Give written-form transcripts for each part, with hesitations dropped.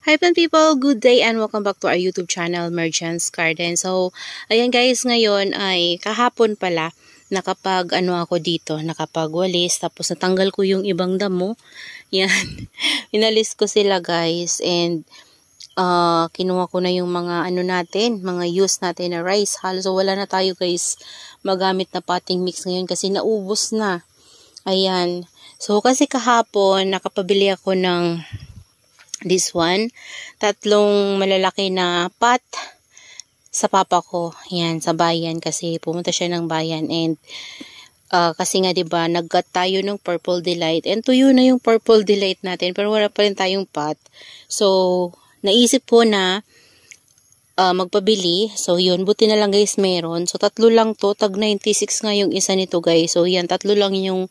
Hi people, good day and welcome back to our YouTube channel, Merchant's Garden. So, ayan guys, ngayon ay kahapon pala, nakapag ako dito, nakapagwalis, tapos natanggal ko yung ibang damo. Yan, inalis ko sila guys and kinuha ko na yung mga natin, mga use natin na rice hull. So, wala na tayo guys magamit na potting mix ngayon kasi naubos na. Ayan, so kasi kahapon nakapabili ako ng this one, tatlong malalaki na pot sa papa ko. Yan, sa bayan kasi pumunta siya ng bayan and kasi nga 'di ba, naggat tayo ng Purple Delight and tuyo na yung Purple Delight natin pero wala pa rin tayong pot. So, naisip ko na magpabili. So, yun, buti na lang guys meron. So, tatlo lang to, tag 96 nga yung isa nito guys. So, yan, tatlo lang yung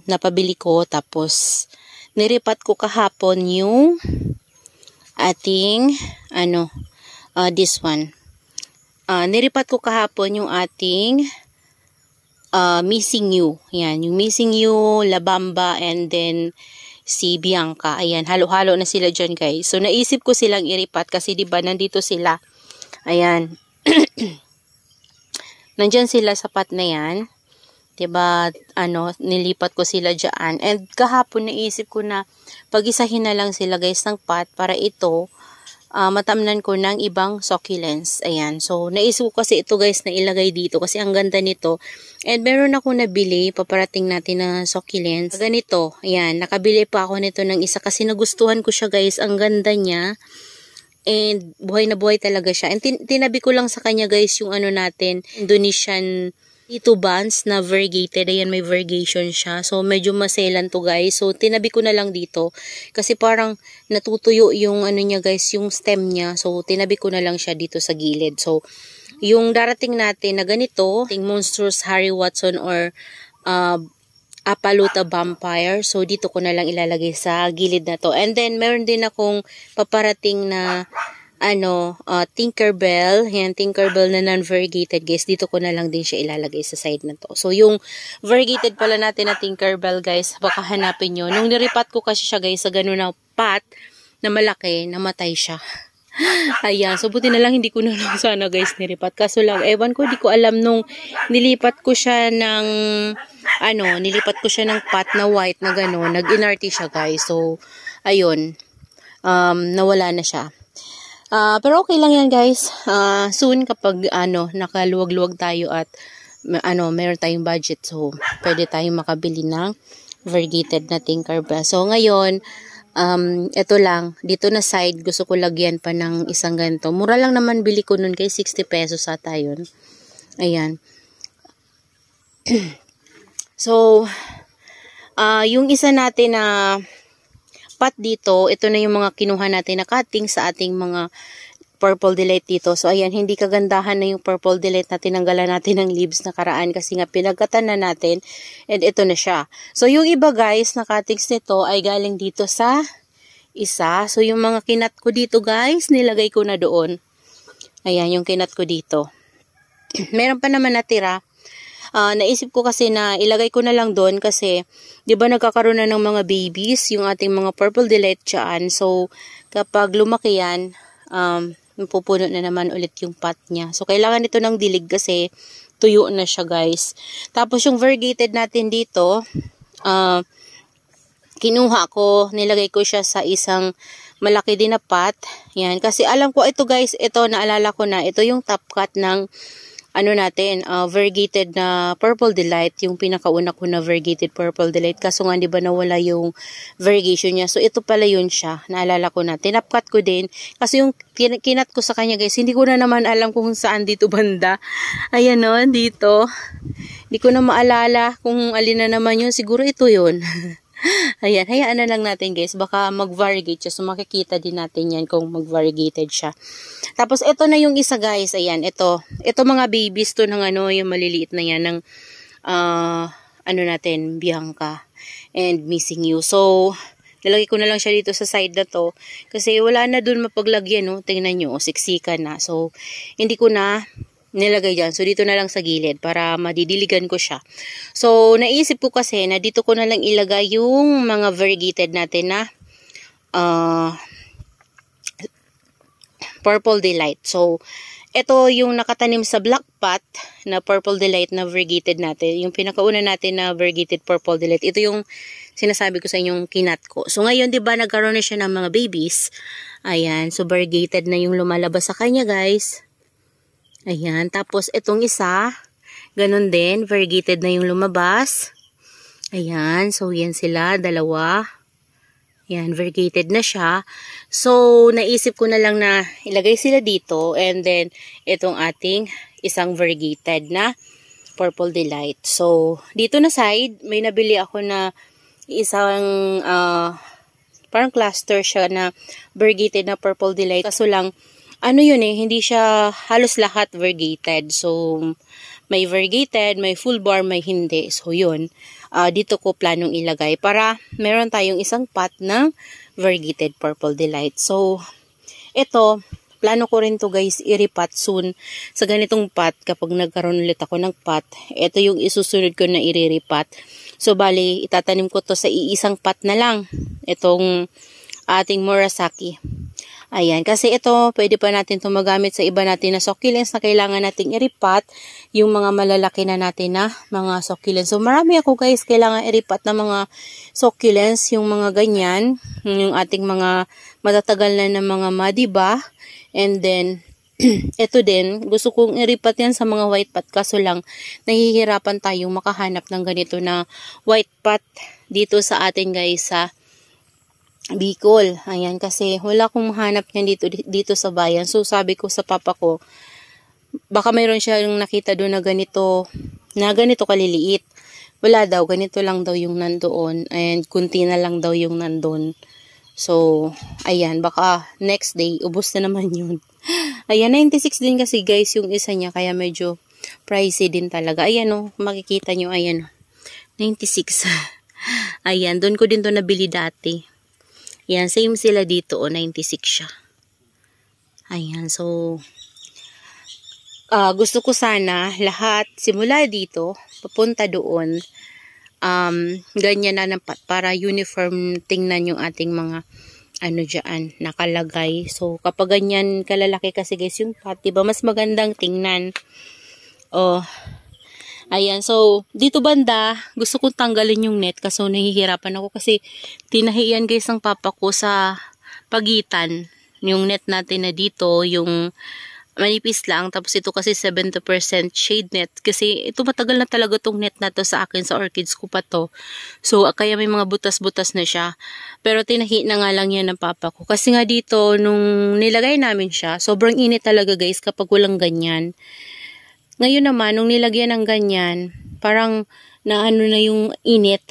napabili ko. Tapos, niripat ko kahapon yung ating, this one. Niripat ko kahapon yung ating Missing You. Yan, yung Missing You, La Bamba, and then si Bianca. Ayan, halo-halo na sila dyan guys. So, naisip ko silang iripat kasi diba nandito sila. Ayan. Nandyan sila sa pot na yan. Diba, nilipat ko sila dyan. And kahapon naisip ko na pag-isahin na lang sila guys ng pot para ito, matamnan ko ng ibang succulents. Ayan. So, naisip ko kasi ito guys na ilagay dito kasi ang ganda nito. And meron ako nabili, paparating natin na succulents. Ganito. Ayan. Nakabili pa ako nito ng isa kasi nagustuhan ko siya guys. Ang ganda niya. And buhay na buhay talaga siya. And tinabi ko lang sa kanya guys yung natin, Indonesian Tito Buns na variegated. Ayan, may variegation siya. So, medyo maselan to guys. So, tinabi ko na lang dito. Kasi parang natutuyo yung niya guys, yung stem niya. So, tinabi ko na lang siya dito sa gilid. So, yung darating natin na ganito, yung Monstrous Harry Watson or Apaluta Vampire. So, dito ko na lang ilalagay sa gilid na to. And then, meron din akong paparating na Tinkerbell. Yan, Tinkerbell na non-variegated guys. Dito ko na lang din siya ilalagay sa side na to. So, yung variegated pala natin na Tinkerbell guys, baka hanapin nyo. Nung niripat ko kasi siya guys sa ganun na pot na malaki, namatay siya. Ayan, so buti na lang hindi ko na lang sana guys niripat. Kaso lang, ewan ko, di ko alam nung nilipat ko siya ng nilipat ko siya ng pot na white na gano'n, nag-inarty siya guys. So, ayun, nawala na siya. Pero okay lang yan guys. Soon kapag nakaluwag-luwag tayo at meron tayong budget, so pwede tayong makabili ng variegated na Tinkerbell. So ngayon, ito lang, dito na side, gusto ko lagyan pa ng isang ganito. Mura lang naman bili ko nun kay 60 pesos ata yun. Ayan. So, yung isa natin na pot dito, ito na yung mga kinuha natin na cutting sa ating mga Purple Delight dito. So, ayan, hindi kagandahan na yung Purple Delight na tinanggalan natin ng leaves na karaan kasi nga pinagkatan na natin and ito na siya. So, yung iba guys na cuttings nito ay galing dito sa isa. So, yung mga kinat ko dito guys, nilagay ko na doon. Ayan, yung kinat ko dito. Meron pa naman natira. Naisip ko kasi na ilagay ko na lang doon kasi 'di ba nagkakaroon na ng mga babies yung ating mga Purple Delight dyan. So kapag lumaki yan, pupuno na naman ulit yung pot niya. So kailangan ito ng dilig kasi tuyo na siya guys. Tapos yung variegated natin dito, kinuha ko, nilagay ko siya sa isang malaki din na pot. Yan, kasi alam ko ito guys, ito naalala ko na, ito yung top cut ng variegated na Purple Delight, yung pinakauna ko na variegated Purple Delight. Kaso nga, di ba, nawala yung variegation niya. So, ito pala yun siya. Naalala ko na. Tinapkat ko din. Kasi yung kinat ko sa kanya, guys, hindi ko na naman alam kung saan dito banda. Ayan o, dito. Hindi ko na maalala kung alin na naman yun. Siguro ito yun. Ayan, hayaan na lang natin guys. Baka mag-variegate siya. So, makikita din natin yan kung mag-variegated siya. Tapos, ito na yung isa guys. Ayan, ito mga babies to ng yung maliliit na yan ng, natin, Bianca and Missing You. So, nilagay ko na lang siya dito sa side na to. Kasi wala na dun mapaglagyan, no? Tingnan nyo, siksikan na. So, hindi ko na nilagay dyan. So, dito na lang sa gilid para madidiligan ko siya. So, naisip ko kasi na dito ko na lang ilagay yung mga variegated natin na Purple Delight. So, ito yung nakatanim sa black pot na Purple Delight na variegated natin. Yung pinakauna natin na variegated Purple Delight. Ito yung sinasabi ko sa inyong kinat ko. So, ngayon, di ba, nagkaroon na siya ng mga babies. Ayan. So, variegated na yung lumalabas sa kanya, guys. Ayan. Tapos, itong isa, ganun din. Variegated na yung lumabas. Ayan. So, yan sila. Dalawa. Yan, variegated na siya. So, naisip ko na lang na ilagay sila dito. And then, itong ating isang variegated na Purple Delight. So, dito na side, may nabili ako na isang, parang cluster siya na variegated na Purple Delight. Kaso lang, ano yun hindi siya halos lahat variegated. So, may variegated, may full bar, may hindi. So, yun. Dito ko planong ilagay para meron tayong isang pot ng variegated Purple Delight. So, ito, plano ko rin to guys, i-repot soon sa ganitong pot kapag nagkaroon ulit ako ng pot. Ito yung isusunod ko na i-repot. So, bali, itatanim ko to sa iisang pot na lang. Itong ating Murasaki. Ayan, kasi ito, pwede pa natin ito magamit sa iba natin na succulents na kailangan nating i-repot, yung mga malalaki na natin na mga succulents. So, marami ako guys, kailangan i-repot na mga succulents, yung mga ganyan, yung ating mga matatagal na mga madiba. And then, ito din, gusto kong i-repot yan sa mga white pot, kaso lang, nahihirapan tayong makahanap ng ganito na white pot dito sa atin guys sa Bicol. Ayan, kasi wala akong mahanap niyan dito sa bayan. So, sabi ko sa papa ko, baka mayroon siyang nakita doon na ganito kaliliit. Wala daw, ganito lang daw yung nandoon. And kunti na lang daw yung nandun. So, ayan, baka next day, ubos na naman yun. Ayan, 96 din kasi guys yung isa niya, kaya medyo pricey din talaga. Ayan o, makikita nyo, ayan o, 96. Ayan, doon ko din to nabili dati. Yan, same sila dito, 96 siya. Ayan, so, gusto ko sana lahat, simula dito, papunta doon, ganyan na ng para uniform tingnan yung ating mga, dyan, nakalagay. So, kapag ganyan kalalaki kasi guys yung pot, diba, mas magandang tingnan. Ayan, so, dito banda, gusto kong tanggalin yung net kasi nahihirapan ako kasi tinahiyan guys ng papa ko sa pagitan. Yung net natin na dito, yung manipis lang, tapos ito kasi 70% shade net. Kasi ito matagal na talaga tong net na to sa akin, sa orchids ko pa to. So, kaya may mga butas-butas na siya. Pero tinahi na nga lang yan ng papa ko. Kasi nga dito, nung nilagay namin siya, sobrang init talaga guys kapag walang ganyan. Ngayon naman, nung nilagyan ng ganyan, parang naano na yung init.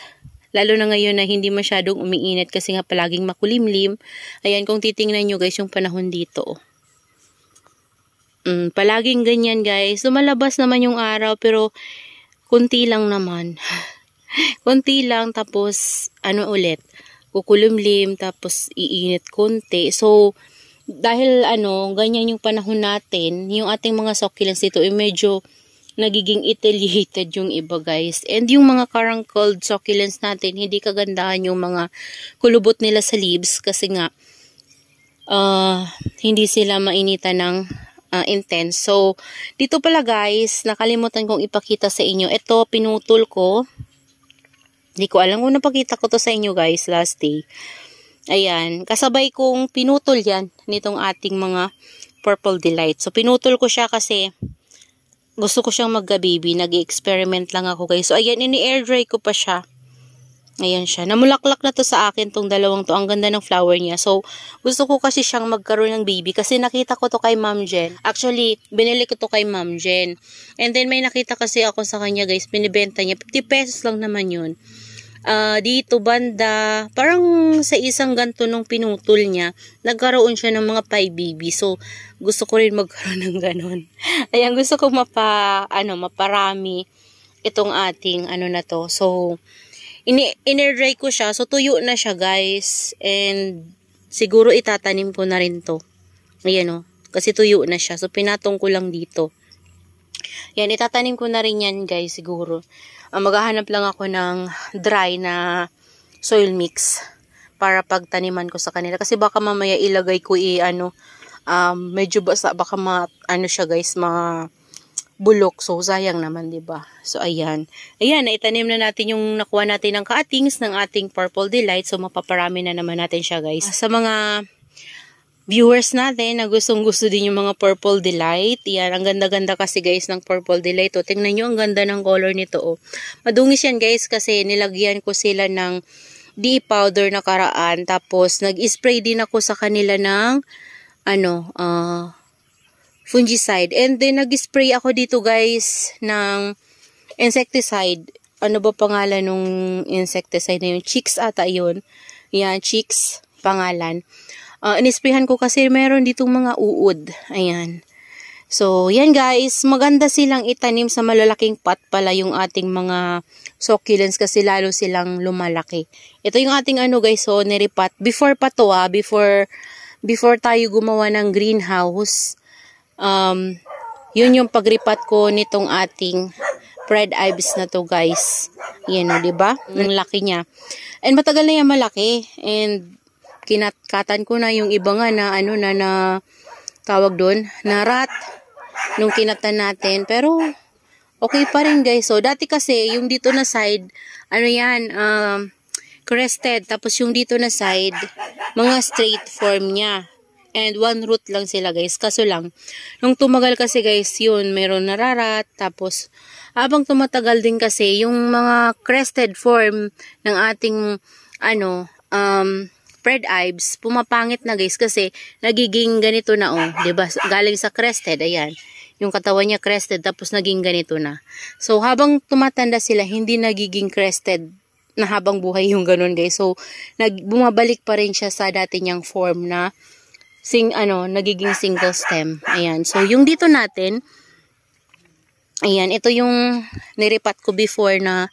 Lalo na ngayon na hindi masyadong umiinit kasi nga palaging makulimlim. Ayan, kung titingnan nyo guys, yung panahon dito. Palaging ganyan guys. Lumalabas naman yung araw, pero kunti lang naman. Kunti lang, tapos ulit, kukulimlim, tapos iinit konti. So, dahil ganyan yung panahon natin, yung ating mga succulents dito ay medyo nagiging etiolated yung iba guys. And yung mga carankled succulents natin, hindi kagandahan yung mga kulubot nila sa leaves kasi nga hindi sila mainitan ng intense. So, dito pala guys, nakalimutan kong ipakita sa inyo. Ito, pinutol ko. Hindi ko alam kung napakita ko to sa inyo guys last day. Ayan, kasabay kong pinutol yan nitong ating mga Purple Delight. So, pinutol ko siya kasi gusto ko siyang magka-baby. Nag-experiment lang ako guys. So, ayan, ini-air dry ko pa siya. Ayan siya. Namulaklak na to sa akin tong dalawang to. Ang ganda ng flower niya. So, gusto ko kasi siyang magkaroon ng baby kasi nakita ko to kay Ma'am Jen. Actually, binili ko to kay Ma'am Jen. And then, may nakita kasi ako sa kanya guys. Binibenta niya. 50 pesos lang naman yun. Dito banda, parang sa isang ganto nung pinutol niya, nagkaroon siya ng mga 5 baby. So, gusto ko rin magkaroon ng ganon. Ayan, gusto ko maparami itong ating na to. So, in-air-dry ko siya. So, tuyo na siya guys. And, siguro itatanim ko na rin to. Ayan kasi tuyo na siya. So, pinatong ko lang dito. Yan, itatanim ko na rin yan guys siguro. Maghahanap lang ako ng dry na soil mix para pagtaniman ko sa kanila. Kasi baka mamaya ilagay ko medyo baka ano siya guys, bulok. So, sayang naman, diba? So, ayan. Ayan, naitanim na natin yung nakuha natin ng cuttings ng ating Purple Delight. So, mapaparami na naman natin siya, guys. Sa mga viewers natin na gustong-gusto din yung mga Purple Delight. Yan, ang ganda-ganda kasi, guys, ng Purple Delight. O, tingnan nyo, ang ganda ng color nito, o. Madungis yan, guys, kasi nilagyan ko sila ng DE powder na karaan. Tapos, nag-spray din ako sa kanila ng, fungicide. And then, nag-spray ako dito, guys, ng insecticide. Ano ba pangalan nung insecticide na yun? Chicks ata yun. Yan, Chicks pangalan. Inisprayhan ko kasi meron ditong mga uod. Ayan. So, yan guys. Maganda silang itanim sa malalaking pot pala yung ating mga succulents kasi lalo silang lumalaki. Ito yung ating guys, so, niripat. Before pa to, before tayo gumawa ng greenhouse, yun yung pagripat ko nitong ating red ibis na to guys. Yan o, diba? Ang laki niya. And matagal na yan malaki. And kinakatan ko na yung iba nga na na tawag doon, na rat nung kinatan natin. Pero okay pa rin guys. So dati kasi yung dito na side, crested. Tapos yung dito na side, mga straight form niya. And one root lang sila guys. Kaso lang, nung tumagal kasi guys, yun, meron nararat. Tapos, habang tumatagal din kasi, yung mga crested form ng ating, red ibis, pumapangit na guys. Kasi, nagiging ganito na diba? Galing sa crested, ayan. Yung katawan niya crested, tapos naging ganito na. So, habang tumatanda sila, hindi nagiging crested na habang buhay yung ganun guys. So, bumabalik pa rin siya sa dati niyang form na nagiging single stem. Ayan. So, yung dito natin, ayan, ito yung niripat ko before na,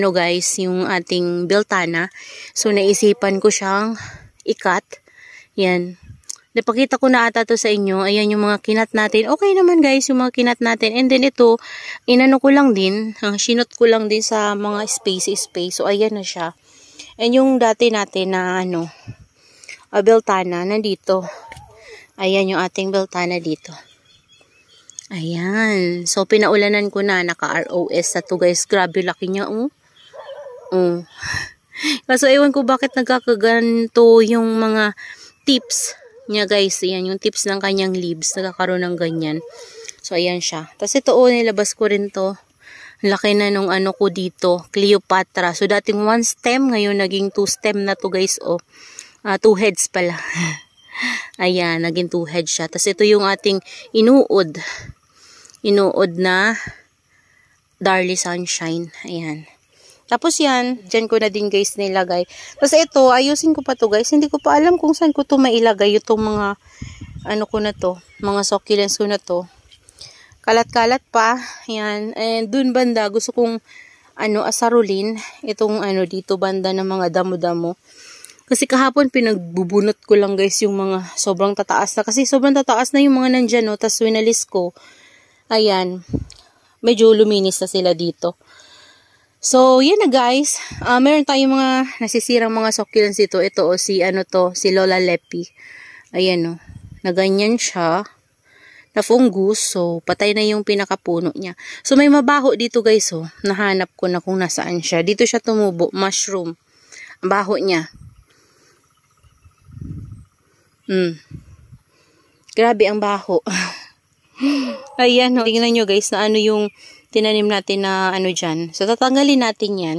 guys, yung ating Beltana. So, naisipan ko siyang ikat. Ayan. Napakita ko na ata to sa inyo. Ayan yung mga kinat natin. Okay naman, guys, yung mga kinat natin. And then, ito, inano ko lang din. Sinot ko lang din sa mga space. So, ayan na siya. And yung dati natin na, Beltana, nandito. Ayan yung ating Beltana dito. Ayan. So, pinaulanan ko na. Naka-ROS na to guys. Grabe, laki niya. Kaso, ewan ko bakit nagkakaganto yung mga tips niya guys. Ayan, yung tips ng kanyang leaves. Nagkakaroon ng ganyan. So, ayan siya. Tapos ito, nilabas ko rin to. Laki na nung ko dito. Cleopatra. So, dating 1 stem. Ngayon, naging 2 stem na to guys. 2 heads pala. Ayan, naging 2 heads siya. Tapos ito yung ating inuod. Inuod na Darly Sunshine. Ayan. Tapos yan, dyan ko na din guys nilagay. Tapos ito, ayusin ko pa to guys. Hindi ko pa alam kung saan ko to mailagay. Itong mga, ko na to. Mga succulents ko na to. Kalat-kalat pa. Ayan. And dun banda, gusto kong, asarulin. Itong, dito banda ng mga damo-damo. Kasi kahapon pinagbubunot ko lang guys yung mga sobrang tataas na. Kasi sobrang tataas na yung mga nandyan, no. Tapos winalis ko. Ayan. Medyo luminis na sila dito. So, yan na guys. Meron tayong mga nasisirang mga succulents dito. Ito si Lola Lepi. Ayan na ganyan siya. Na fungus. So, patay na yung pinakapuno niya. So, may mabaho dito guys. Nahanap ko na kung nasaan siya. Dito siya tumubo. Mushroom. Ang baho niya. Grabe ang baho. Ayan, tingnan nyo guys na yung tinanim natin na dyan. So, tatanggalin natin yan.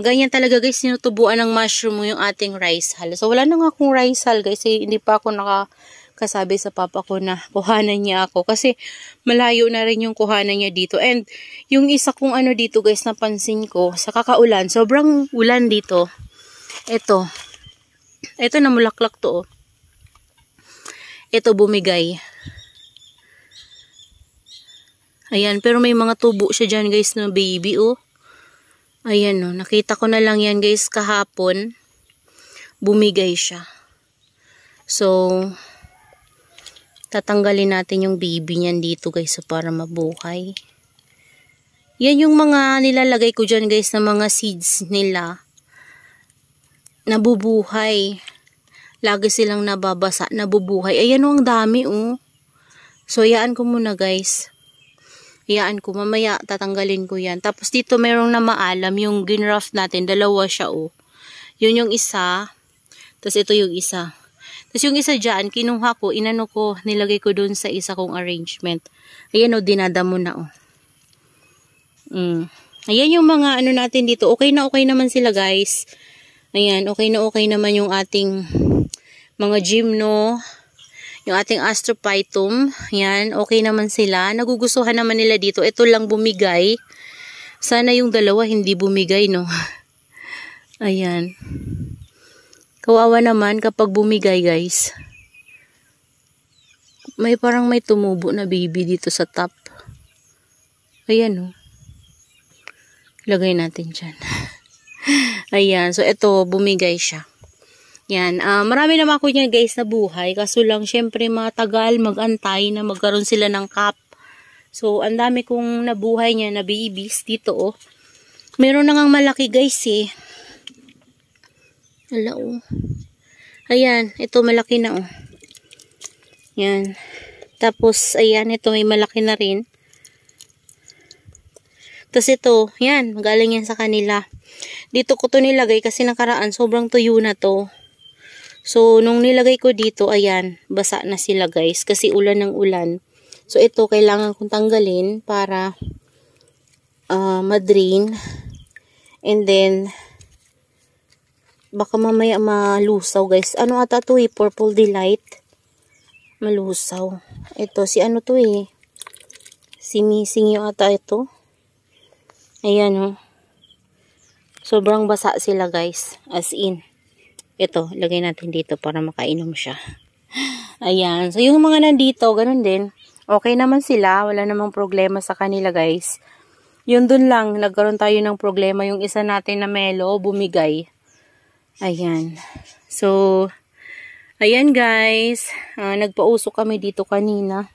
Ganyan talaga guys, sinutubuan ng mushroom yung ating rice hull. So, wala na nga akong rice hull guys. Hindi pa ako nakakasabi sa papa ko na kuhanan niya ako. Kasi malayo na rin yung kuhanan niya dito. And yung isa kong dito guys, napansin ko sa kakaulan. Sobrang ulan dito. Ito na mulaklak to. Ito bumigay. Ayan, pero may mga tubo siya dyan guys na baby Ayan nakita ko na lang yan guys kahapon. Bumigay siya. So, tatanggalin natin yung baby niyan dito guys para mabuhay. Yan yung mga nilalagay ko dyan guys na mga seeds nila. Nabubuhay. Lagi silang nababasa, nabubuhay. Ayan o, ang dami o. So, hayaan ko muna guys. Hayaan ko. Mamaya tatanggalin ko yan. Tapos dito merong na maalam. Yung ginraft natin. Dalawa siya o. Yun yung isa. Tapos ito yung isa. Tapos yung isa dyan, kinuha ko. Inano ko. Nilagay ko dun sa isa kong arrangement. Ayan o, dinadamo na o. Ayan yung mga ano natin dito. Okay na okay naman sila guys. Ayan, okay na okay naman yung ating mga gymno, yung ating astrophytum, yan, okay naman sila. Nagugustuhan naman nila dito. Ito lang bumigay. Sana yung dalawa hindi bumigay, no? Ayan. Kawawa naman kapag bumigay, guys. Parang may tumubo na baby dito sa top. Ayan, no? Lagay natin dyan. Ayan, so ito, bumigay siya. Yan, marami naman ako niyan guys na buhay. Kaso lang, syempre matagal mag-antay na magkaroon sila ng cup. So, ang dami kong nabuhay niya na babies dito oh. Meron na ngang malaki guys eh. Ala oh. Ayan, ito malaki na oh. Yan. Tapos, ayan, ito may malaki na rin. Tapos ito, yan, galing yan sa kanila. Dito ko to nilagay kasi nakaraan, sobrang tuyo na to. So, nung nilagay ko dito, ayan, basa na sila guys. Kasi ulan ng ulan. So, ito, kailangan kong tanggalin para ma-drain. And then, baka mamaya malusaw guys. Ano ata to eh? Purple Delight. Malusaw. Ito, si ano to eh? Si Missing yung ata ito. Ayan oh. Sobrang basa sila guys. As in. Ito, lagay natin dito para makainom siya. Ayan. So, yung mga nandito, ganun din. Okay naman sila. Wala namang problema sa kanila, guys. Yun dun lang, nagkaroon tayo ng problema. Yung isa natin na melo, bumigay. Ayan. So, ayan, guys. Nagpausok kami dito kanina.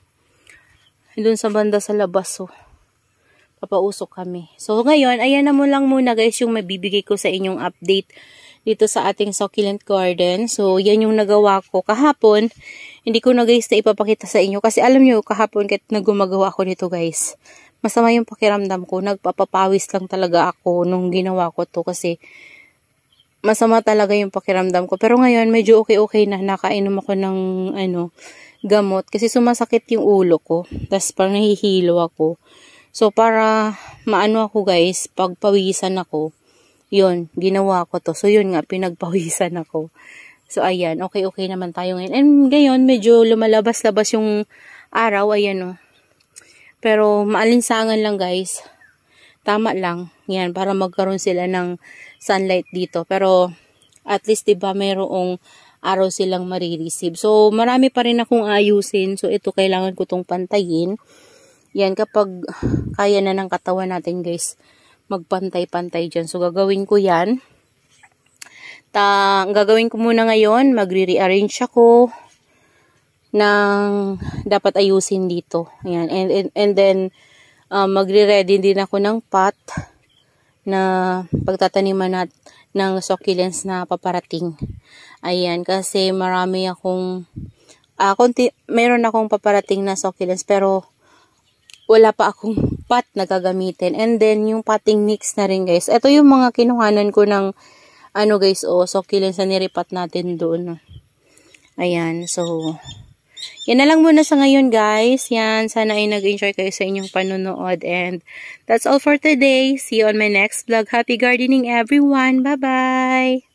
Dun sa banda sa labas, oh. Papausok kami. So, ngayon, ayan na mo lang muna, guys, yung mabibigay ko sa inyong update dito sa ating succulent garden. So, yan yung nagawa ko kahapon. Hindi ko na guys na ipapakita sa inyo. Kasi alam nyo, kahapon kahit nagumagawa ko nito guys, masama yung pakiramdam ko. Nagpapapawis lang talaga ako nung ginawa ko to. Kasi masama talaga yung pakiramdam ko. Pero ngayon, medyo okay-okay na. Nakainom ako ng gamot. Kasi sumasakit yung ulo ko. Tapos parang nahihilo ako. So, para maano ako guys, pagpawisan ako, yun, ginawa ko to. So, yun nga, pinagpawisan ako. So, ayan, okay-okay naman tayo ngayon. And ngayon, medyo lumalabas-labas yung araw, ayan o. Pero, maalinsangan lang guys. Tama lang. Yan, para magkaroon sila ng sunlight dito. Pero, at least, diba, mayroong araw silang marireceive. So, marami pa rin akong ayusin. So, ito, kailangan ko tong pantayin. Yan, kapag kaya na ng katawan natin guys, magpantay-pantay dyan. So, gagawin ko yan. Gagawin ko muna ngayon, magre-rearrange ako ng dapat ayusin dito. Ayan. And then, magre-ready din ako ng pot na pagtataniman ng succulents na paparating. Ayan, kasi marami akong, meron akong paparating na succulents, pero wala pa akong pot na gagamitin. And then, yung potting mix na rin, guys. Ito yung mga kinuhanan ko ng, guys, succulents na niripat natin doon. Ayan, so, yan na lang muna sa ngayon, guys. Yan, sana ay nag-enjoy kayo sa inyong panonood. And, that's all for today. See you on my next vlog. Happy gardening, everyone. Bye-bye!